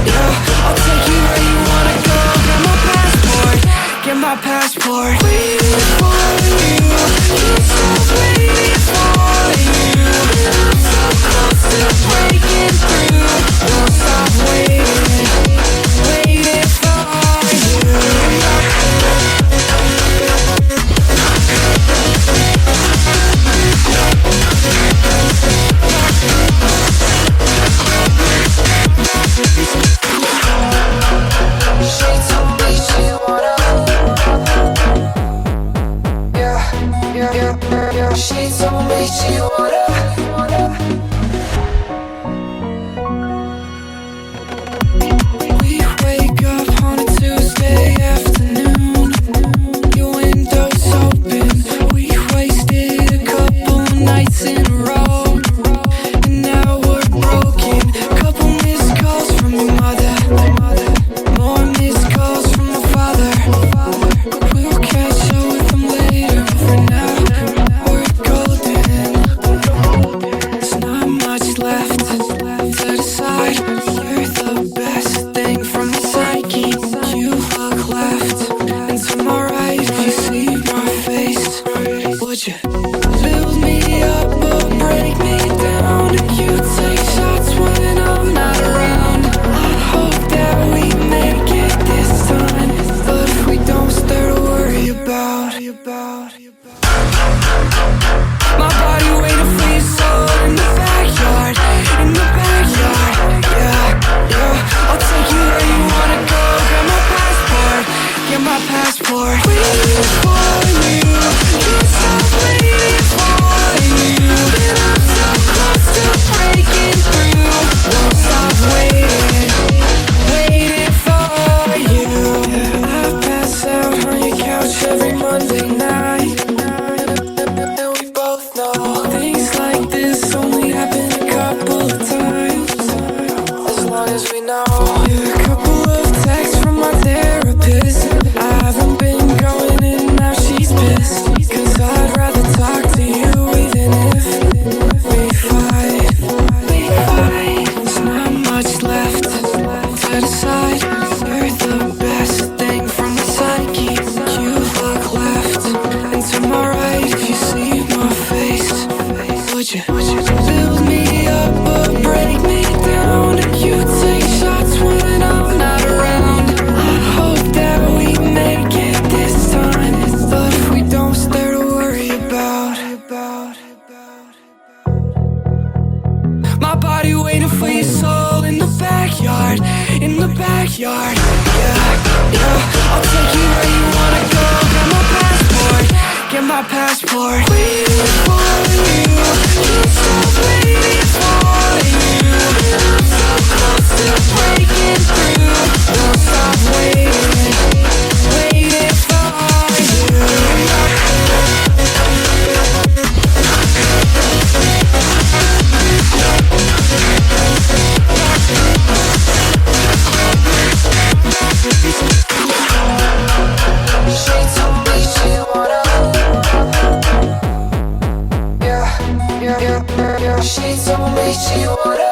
yeah. I'll take you where you wanna go. Get my passport, get my passport. Waiting for you, can't stop waiting for you. I'm so close to breaking through. Won't stop waiting, waiting for you. She told me she wanna, yeah. She told me she wanna. We wake up on a Tuesday afternoon. Your window's open. We wasted a couple nights in a row, and now we're broken. Couple missed calls from your mother, more missed calls from my father. We'll catch up with them later. For now, we're golden. There's not much left to decide. You're the best thing from my psyche. You look left and to my right. If you see my face, would you build me up or break me down? You take shots when I'm not around. I hope that we make it this time, but if we don't, start to worry about. My body waiting for your soul in the backyard, yeah. I'll take you where you wanna go. Get my passport, get my passport. Waiting for you, can't stop waiting for you. And I'm so close to breaking through. Won't stop waiting, waiting for you. I pass out on your couch every Monday night, and we both know things like this only happen a couple of times. As long as we know, yeah, a couple of texts from my therapist. I haven't been going in, now she's pissed. Cause I'd rather talk to you even if we fight. There's not much left to decide. You're the best thing from my psyche. You look left and to my right. If you see my face, would you build me up or break me down? You take shots when I'm not around. I hope that we make it this time, but if we don't, start to worry about. My body waiting for your soul in the backyard, yeah. I'll take you where you wanna go. Get my passport, get my passport. Waiting for you, can't stop waiting for you. I'm so close to breaking through. Won't stop waiting, waiting for you. She told me she wanna, yeah. She told me she wanna.